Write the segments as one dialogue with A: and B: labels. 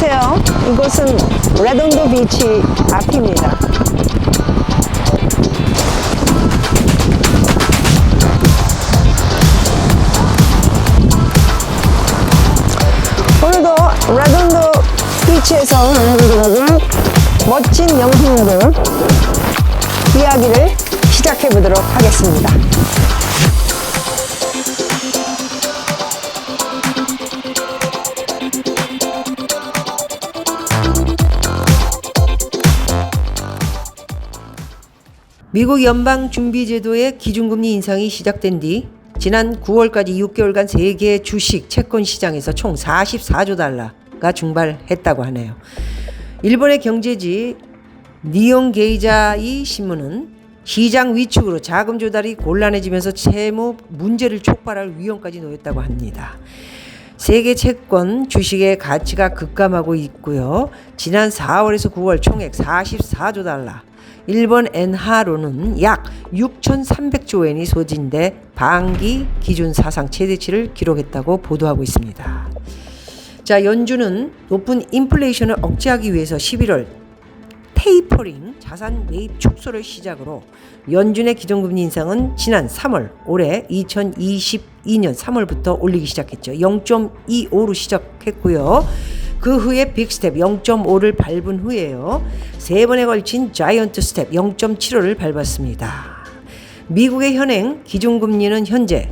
A: 안녕하세요. 이곳은 레돈도 비치 앞입니다. 오늘도 레돈도 비치에서 멋진 영상으로 이야기를 시작해 보도록 하겠습니다.
B: 미국 연방준비제도의 기준금리 인상이 시작된 뒤 지난 9월까지 6개월간 세계 주식 채권 시장에서 총 44조 달러가 증발했다고 하네요. 일본의 경제지 니혼 게이자이 신문은 시장 위축으로 자금 조달이 곤란해지면서 채무 문제를 촉발할 위험까지 놓였다고 합니다. 세계 채권 주식의 가치가 급감하고 있고요. 지난 4월에서 9월 총액 44조 달러, 일본 엔화로는 약 6,300조 엔이 소진돼 반기 기준 사상 최대치를 기록했다고 보도하고 있습니다. 자, 연준은 높은 인플레이션을 억제하기 위해서 11월 테이퍼링 자산 매입 축소를 시작으로 연준의 기준금리 인상은 지난 3월 올해 2022년 3월부터 올리기 시작했죠. 0.25로 시작했고요. 그 후에 빅스텝 0.5를 밟은 후에요. 3번에 걸친 자이언트 스텝 0.75를 밟았습니다. 미국의 현행 기준금리는 현재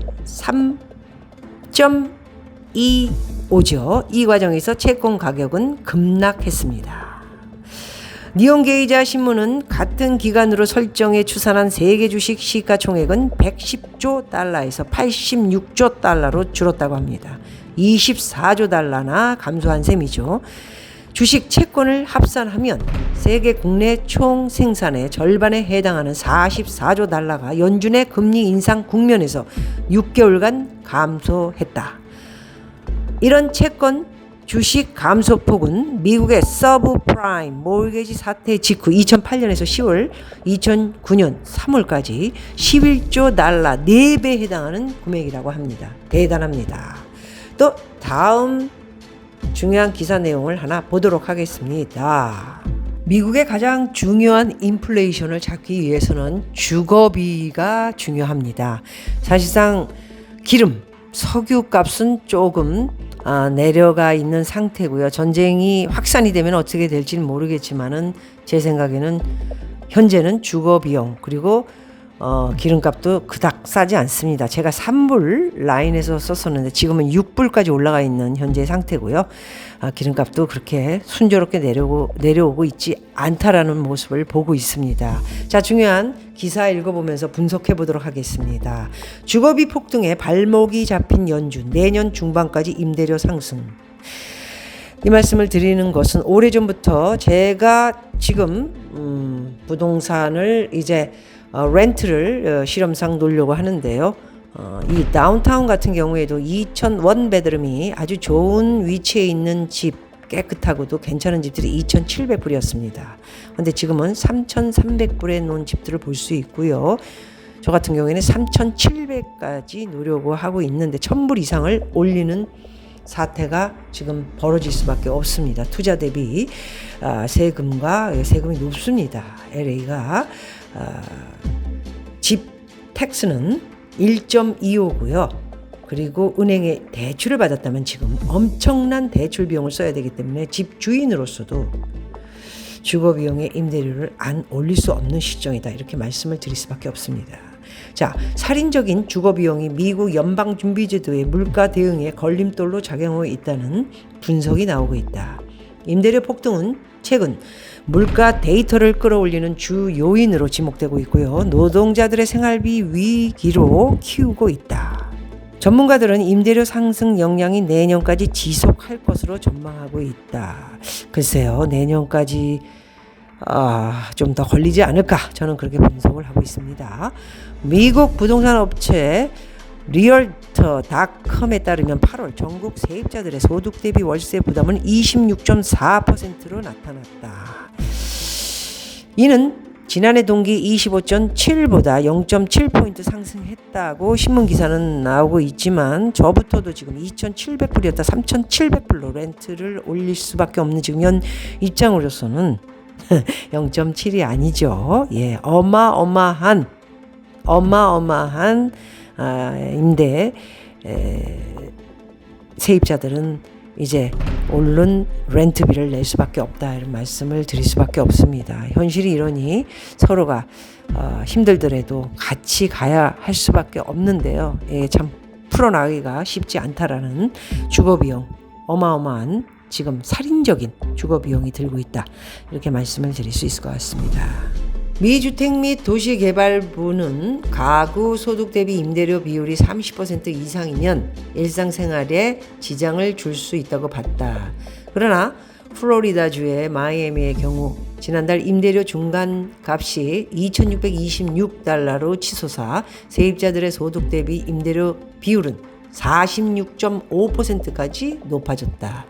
B: 3.25죠. 이 과정에서 채권 가격은 급락했습니다. 니혼 게이자 신문은 같은 기간으로 설정해 추산한 세계 주식 시가총액은 110조 달러에서 86조 달러로 줄었다고 합니다. 24조 달러나 감소한 셈이죠. 주식 채권을 합산하면 세계 국내 총 생산의 절반에 해당하는 44조 달러가 연준의 금리 인상 국면에서 6개월간 감소했다. 이런 채권 주식 감소폭은 미국의 서브프라임 모르게지 사태 직후 2008년에서 10월, 2009년 3월까지 11조 달러 4배에 해당하는 금액이라고 합니다. 대단합니다. 또 다음 중요한 기사 내용을 하나 보도록 하겠습니다. 미국의 가장 중요한 인플레이션을 잡기 위해서는 주거비가 중요합니다. 사실상 기름, 석유 값은 조금 내려가 있는 상태고요. 전쟁이 확산이 되면 어떻게 될지는 모르겠지만은 제 생각에는 현재는 주거비용 그리고 기름값도 그닥 싸지 않습니다. 제가 3불 라인에서 썼었는데 지금은 6불까지 올라가 있는 현재 상태고요. 기름값도 그렇게 순조롭게 내려오고 있지 않다라는 모습을 보고 있습니다. 자, 중요한 기사 읽어보면서 분석해 보도록 하겠습니다. 주거비 폭등에 발목이 잡힌 연준, 내년 중반까지 임대료 상승. 이 말씀을 드리는 것은 오래전부터 제가 지금 부동산을 이제 렌트를 실험상 놓으려고 하는데요. 이 다운타운 같은 경우에도 2,000 원베드룸이 아주 좋은 위치에 있는 집, 깨끗하고도 괜찮은 집들이 2,700불이었습니다. 그런데 지금은 3,300불에 놓은 집들을 볼 수 있고요. 저 같은 경우에는 3,700까지 놓으려고 하고 있는데 1,000불 이상을 올리는 사태가 지금 벌어질 수밖에 없습니다. 투자 대비 세금이 높습니다. LA가 집 텍스는 1.25고요. 그리고 은행에 대출을 받았다면 지금 엄청난 대출 비용을 써야 되기 때문에 집 주인으로서도 주거 비용의 임대료를 안 올릴 수 없는 실정이다. 이렇게 말씀을 드릴 수밖에 없습니다. 자, 살인적인 주거 비용이 미국 연방준비제도의 물가 대응에 걸림돌로 작용하고 있다는 분석이 나오고 있다. 임대료 폭등은 최근 물가 데이터를 끌어올리는 주 요인으로 지목되고 있고요. 노동자들의 생활비 위기로 키우고 있다. 전문가들은 임대료 상승 영향이 내년까지 지속할 것으로 전망하고 있다. 글쎄요, 내년까지 좀 더 걸리지 않을까, 저는 그렇게 분석을 하고 있습니다. 미국 부동산 업체 리얼터닷컴에 따르면 8월 전국 세입자들의 소득 대비 월세 부담은 26.4%로 나타났다. 이는 지난해 동기 25.7보다 0.7포인트 상승했다고 신문 기사는 나오고 있지만 저부터도 지금 2,700불이었다 3,700불로 렌트를 올릴 수밖에 없는 지금 현 입장으로서는 0.7이 아니죠. 예, 어마어마한 임대 세입자들은 이제 얼른 렌트비를 낼 수밖에 없다 이런 말씀을 드릴 수밖에 없습니다. 현실이 이러니 서로가 힘들더라도 같이 가야 할 수밖에 없는데요. 예, 참 풀어나가기가 쉽지 않다라는 주거비용 어마어마한 지금 살인적인 주거비용이 들고 있다 이렇게 말씀을 드릴 수 있을 것 같습니다. 미 주택 및 도시개발부는 가구 소득 대비 임대료 비율이 30% 이상이면 일상생활에 지장을 줄 수 있다고 봤다. 그러나 플로리다주의 마이애미의 경우 지난달 임대료 중간 값이 2,626달러로 치솟아 세입자들의 소득 대비 임대료 비율은 46.5%까지 높아졌다.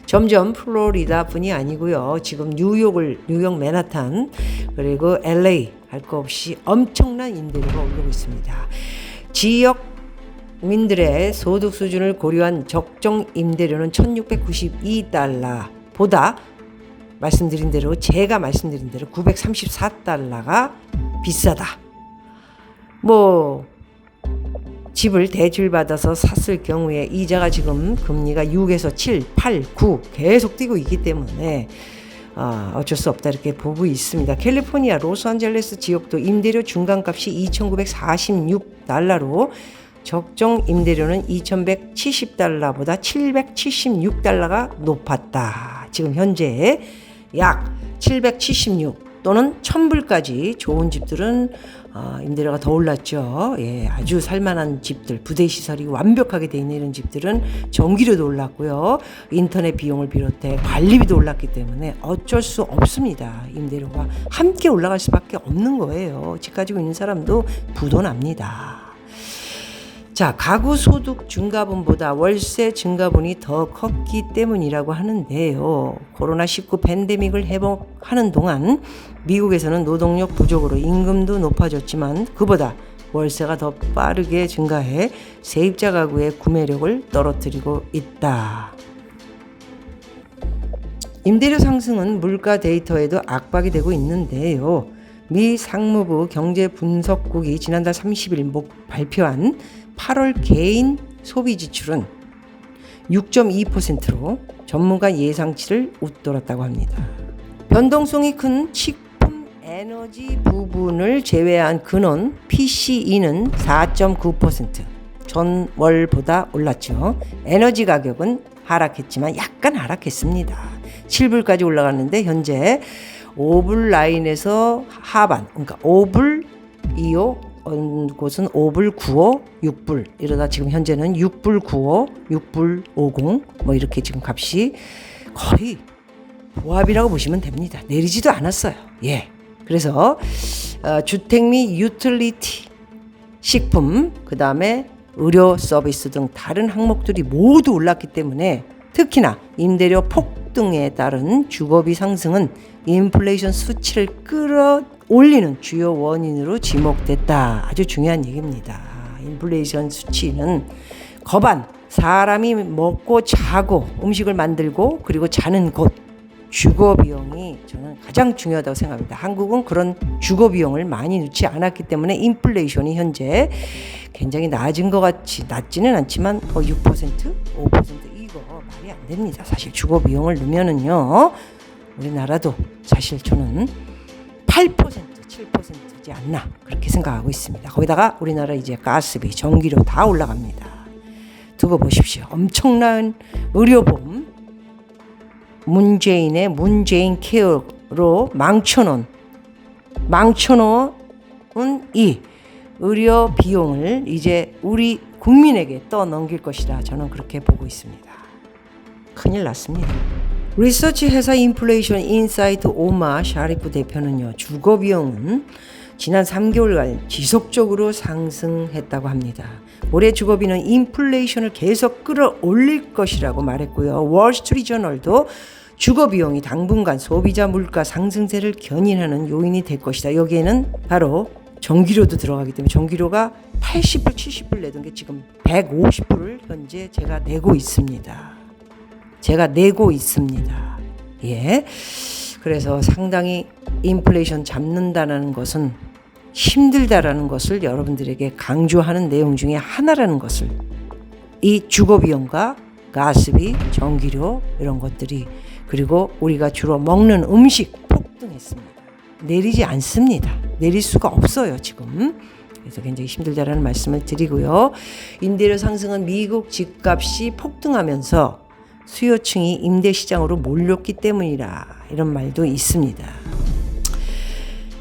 B: 점점 플로리다뿐이 아니고요. 지금 뉴욕 맨하탄 그리고 LA 할 거 없이 엄청난 임대료가 오르고 있습니다. 지역민들의 소득 수준을 고려한 적정 임대료는 1,692달러보다 제가 말씀드린 대로 934달러가 비싸다. 집을 대출받아서 샀을 경우에 이자가 지금 금리가 6에서 7, 8, 9 계속 뛰고 있기 때문에 어쩔 수 없다 이렇게 보고 있습니다. 캘리포니아 로스앤젤레스 지역도 임대료 중간값이 2,946달러로 적정 임대료는 2,170달러보다 776달러가 높았다. 지금 현재 약 776 또는 1,000불까지 좋은 집들은 임대료가 더 올랐죠. 예, 아주 살만한 집들, 부대 시설이 완벽하게 돼 있는 이런 집들은 전기료도 올랐고요. 인터넷 비용을 비롯해 관리비도 올랐기 때문에 어쩔 수 없습니다. 임대료가 함께 올라갈 수밖에 없는 거예요. 집 가지고 있는 사람도 부도 납니다. 자, 가구 소득 증가분보다 월세 증가분이 더 컸기 때문이라고 하는데요. 코로나19 팬데믹을 회복하는 동안 미국에서는 노동력 부족으로 임금도 높아졌지만 그보다 월세가 더 빠르게 증가해 세입자 가구의 구매력을 떨어뜨리고 있다. 임대료 상승은 물가 데이터에도 압박이 되고 있는데요. 미 상무부 경제분석국이 지난달 30일 발표한 8월 개인 소비 지출은 6.2%로 전문가 예상치를 웃돌았다고 합니다. 변동성이 큰 식품 에너지 부분을 제외한 근원 PCE는 4.9% 전월보다 올랐죠. 에너지 가격은 하락했지만 약간 하락했습니다. 7불까지 올라갔는데 현재 5불 라인에서 하반, 그러니까 5불 2호 곳은 5불 95, 6불 이러다 지금 현재는 6불 95, 6불 50 이렇게 지금 값이 거의 보합이라고 보시면 됩니다. 내리지도 않았어요. 예. 그래서 주택 및 유틸리티, 식품, 그 다음에 의료 서비스 등 다른 항목들이 모두 올랐기 때문에 특히나 임대료 폭등에 따른 주거비 상승은 인플레이션 수치를 끌어올리는 주요 원인으로 지목됐다. 아주 중요한 얘기입니다. 인플레이션 수치는 사람이 먹고 자고 음식을 만들고 그리고 자는 곳 주거비용이 저는 가장 중요하다고 생각합니다. 한국은 그런 주거비용을 많이 넣지 않았기 때문에 인플레이션이 현재 굉장히 낮은 것 같이 낮지는 않지만 6%, 5% 이거 말이 안 됩니다. 사실 주거비용을 넣으면은요 우리나라도 사실 저는 8%, 7%지 않나 그렇게 생각하고 있습니다. 거기다가 우리나라 이제 가스비, 전기료 다 올라갑니다. 두고 보십시오. 엄청난 의료보험 문재인의 문재인 케어로 망쳐놓은 이 의료 비용을 이제 우리 국민에게 떠넘길 것이라 저는 그렇게 보고 있습니다. 큰일 났습니다. 리서치 회사 인플레이션 인사이트 오마 샤리프 대표는요. 주거비용은 지난 3개월간 지속적으로 상승했다고 합니다. 올해 주거비는 인플레이션을 계속 끌어올릴 것이라고 말했고요. 월스트리트저널도 주거비용이 당분간 소비자 물가 상승세를 견인하는 요인이 될 것이다. 여기에는 바로 전기료도 들어가기 때문에 전기료가 80불, 70불 내던 게 지금 150불을 현재 제가 내고 있습니다. 예. 그래서 상당히 인플레이션 잡는다는 것은 힘들다라는 것을 여러분들에게 강조하는 내용 중에 하나라는 것을, 이 주거비용과 가스비, 전기료 이런 것들이, 그리고 우리가 주로 먹는 음식 폭등했습니다. 내리지 않습니다. 내릴 수가 없어요 지금. 그래서 굉장히 힘들다라는 말씀을 드리고요. 임대료 상승은 미국 집값이 폭등하면서 수요층이 임대시장으로 몰렸기 때문이라, 이런 말도 있습니다.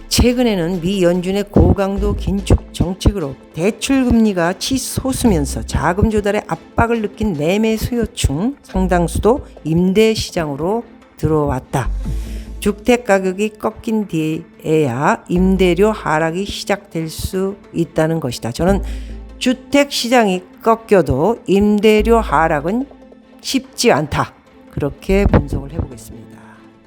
B: 최근에는 미 연준의 고강도 긴축 정책으로 대출금리가 치솟으면서 자금 조달에 압박을 느낀 매매 수요층 상당수도 임대시장으로 들어왔다. 주택 가격이 꺾인 뒤에야 임대료 하락이 시작될 수 있다는 것이다. 저는 주택 시장이 꺾여도 임대료 하락은 쉽지 않다, 그렇게 분석을 해보겠습니다.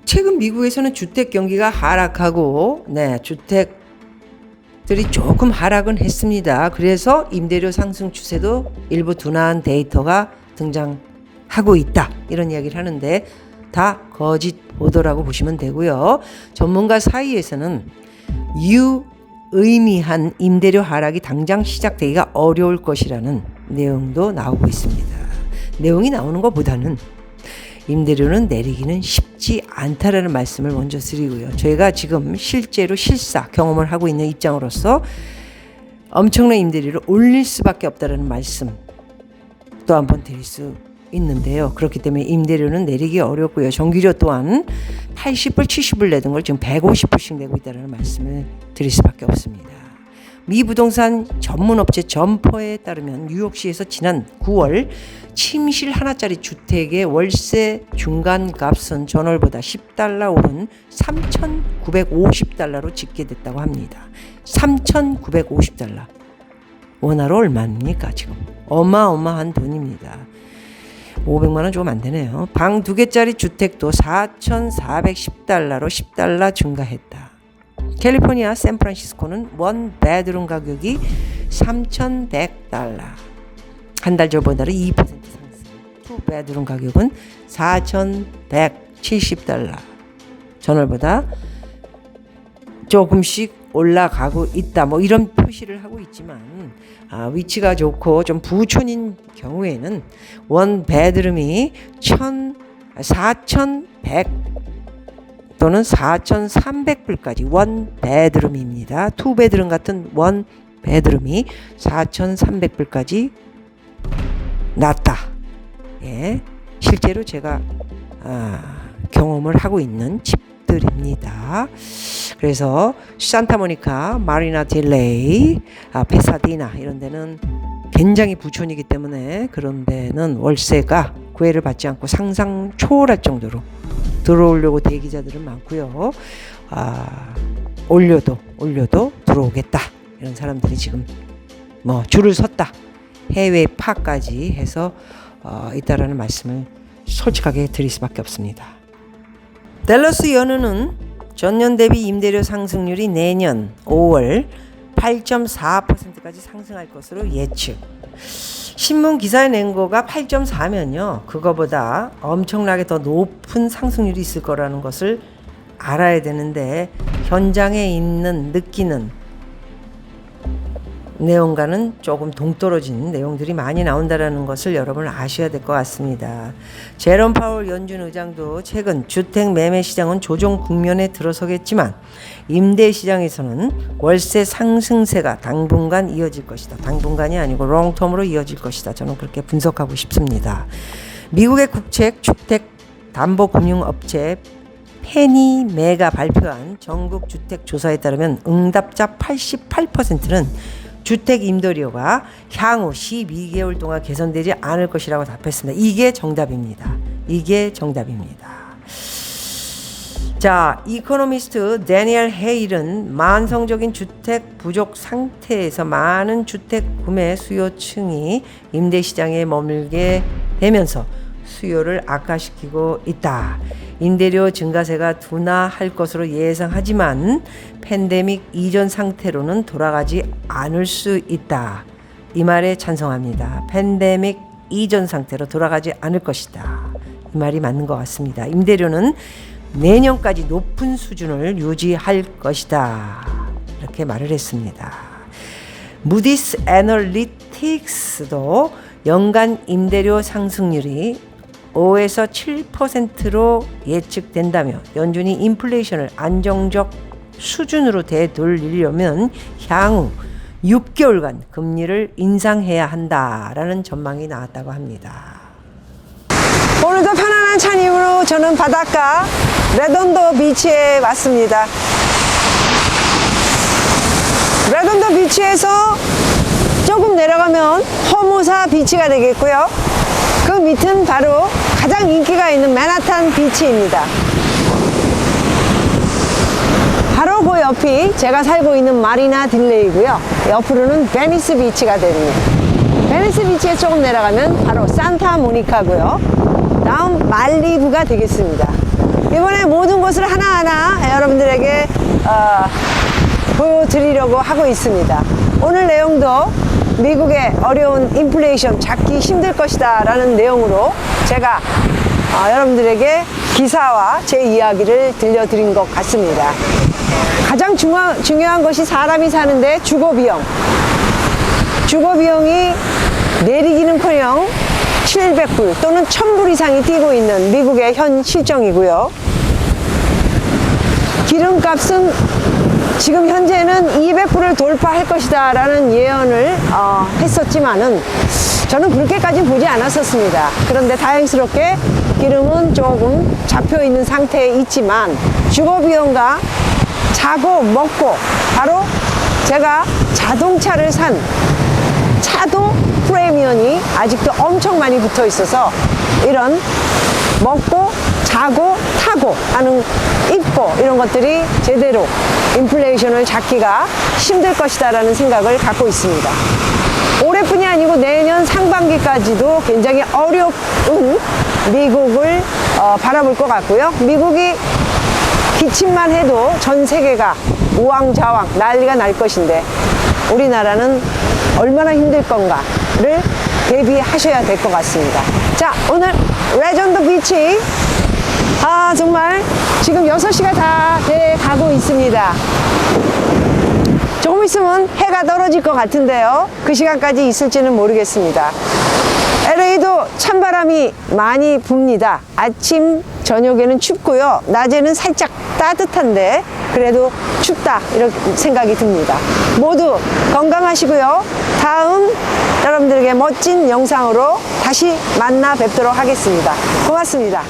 B: 최근 미국에서는 주택 경기가 하락하고 주택들이 조금 하락은 했습니다. 그래서 임대료 상승 추세도 일부 둔화한 데이터가 등장하고 있다, 이런 이야기를 하는데 다 거짓 보도라고 보시면 되고요. 전문가 사이에서는 유의미한 임대료 하락이 당장 시작되기가 어려울 것이라는 내용도 나오고 있습니다. 내용이 나오는 것보다는 임대료는 내리기는 쉽지 않다라는 말씀을 먼저 드리고요. 저희가 지금 실제로 실사 경험을 하고 있는 입장으로서 엄청난 임대료를 올릴 수밖에 없다라는 말씀 또 한번 드릴 수 있는데요. 그렇기 때문에 임대료는 내리기 어렵고요. 전기료 또한 80불, 70불 내던 걸 지금 150불씩 내고 있다는 말씀을 드릴 수밖에 없습니다. 미 부동산 전문업체 점퍼에 따르면 뉴욕시에서 지난 9월 침실 하나짜리 주택의 월세 중간값은 전월보다 $10 오른 $3,950로 집계됐다고 합니다. $3,950. 원화로 얼마입니까 지금? 어마어마한 돈입니다. 500만 원 조금 안 되네요. 방 2개짜리 주택도 $4,410로 $10 증가했다. 캘리포니아 샌프란시스코는 원 베드룸 가격이 $3,100. 한 달 전보다는 2% 상승. 투 베드룸 가격은 $4,170. 전월보다 조금씩 올라가고 있다. 뭐 이런 표시를 하고 있지만 위치가 좋고 좀 부촌인 경우에는 원 베드룸이 4,100 또는 4,300불까지 원 베드룸입니다. 투 베드룸 같은 원 베드룸이 4,300불까지 낮다. 예, 실제로 제가 경험을 하고 있는 집들입니다. 그래서 산타모니카, 마리나 딜레이, 페사디나 이런 데는 굉장히 부촌이기 때문에 그런 데는 월세가 구애를 받지 않고 상상 초월할 정도로 들어오려고 대기자들은 많고요. 올려도 들어오겠다 이런 사람들이 지금 뭐 줄을 섰다, 해외 파까지 해서 있다라는 말씀을 솔직하게 드릴 수밖에 없습니다. 댈러스 연은은 전년 대비 임대료 상승률이 내년 5월 8.4%까지 상승할 것으로 예측. 신문 기사에 낸 거가 8.4면요. 그거보다 엄청나게 더 높은 상승률이 있을 거라는 것을 알아야 되는데 현장에 있는 느끼는 내용과는 조금 동떨어진 내용들이 많이 나온다는 것을 여러분 아셔야 될 것 같습니다. 제롬 파월 연준 의장도 최근 주택 매매 시장은 조정 국면에 들어서겠지만 임대 시장에서는 월세 상승세가 당분간 이어질 것이다. 당분간이 아니고 롱텀으로 이어질 것이다. 저는 그렇게 분석하고 싶습니다. 미국의 국책 주택담보금융업체 페니메가 발표한 전국 주택 조사에 따르면 응답자 88%는 주택 임대료가 향후 12개월 동안 개선되지 않을 것이라고 답했습니다. 이게 정답입니다. 자, 이코노미스트 데니얼 헤일은 만성적인 주택 부족 상태에서 많은 주택 구매 수요층이 임대시장에 머물게 되면서 수요를 악화시키고 있다. 임대료 증가세가 둔화할 것으로 예상하지만 팬데믹 이전 상태로는 돌아가지 않을 수 있다. 이 말에 찬성합니다. 팬데믹 이전 상태로 돌아가지 않을 것이다. 이 말이 맞는 것 같습니다. 임대료는 내년까지 높은 수준을 유지할 것이다. 이렇게 말을 했습니다. 무디스 애널리틱스도 연간 임대료 상승률이 5에서 7%로 예측된다며 연준이 인플레이션을 안정적 수준으로 되돌리려면 향후 6개월간 금리를 인상해야 한다라는 전망이 나왔다고 합니다.
A: 오늘도 편안한 찬입으로 저는 바닷가 레돈도 비치에 왔습니다. 레돈도 비치에서 조금 내려가면 호무사 비치가 되겠고요. 그 밑은 바로 가장 인기가 있는 맨하탄 비치입니다. 바로 그 옆이 제가 살고 있는 마리나 딜레이고요. 옆으로는 베니스 비치가 됩니다. 베니스 비치에 조금 내려가면 바로 산타 모니카고요. 다음 말리부가 되겠습니다. 이번에 모든 곳을 하나하나 여러분들에게 보여드리려고 하고 있습니다. 오늘 내용도 미국의 어려운 인플레이션 잡기 힘들 것이다 라는 내용으로 제가 여러분들에게 기사와 제 이야기를 들려드린 것 같습니다. 가장 중요한 것이 사람이 사는데 주거비용. 주거비용이 내리기는커녕 700불 또는 1000불 이상이 뛰고 있는 미국의 현 실정이고요. 기름값은 지금 현재는 200불을 돌파할 것이다 라는 예언을 했었지만은 저는 그렇게까지 보지 않았었습니다. 그런데 다행스럽게 기름은 조금 잡혀 있는 상태에 있지만 주거비용과 자고 먹고 바로 제가 자동차를 산 차도 프리미엄이 아직도 엄청 많이 붙어 있어서 이런 먹고 자고 타고 하는 입고 이런 것들이 제대로 인플레이션을 잡기가 힘들 것이다 라는 생각을 갖고 있습니다. 올해뿐이 아니고 내년 상반기까지도 굉장히 어려운 미국을 바라볼 것 같고요. 미국이 기침만 해도 전 세계가 우왕좌왕 난리가 날 것인데 우리나라는 얼마나 힘들 건가를 대비하셔야 될 것 같습니다. 자, 오늘 레전드 비치 정말 지금 6시가 다 돼 가고 있습니다. 조금 있으면 해가 떨어질 것 같은데요. 그 시간까지 있을지는 모르겠습니다. LA도 찬바람이 많이 붑니다. 아침, 저녁에는 춥고요. 낮에는 살짝 따뜻한데 그래도 춥다 이런 생각이 듭니다. 모두 건강하시고요. 다음 여러분들에게 멋진 영상으로 다시 만나 뵙도록 하겠습니다. 고맙습니다.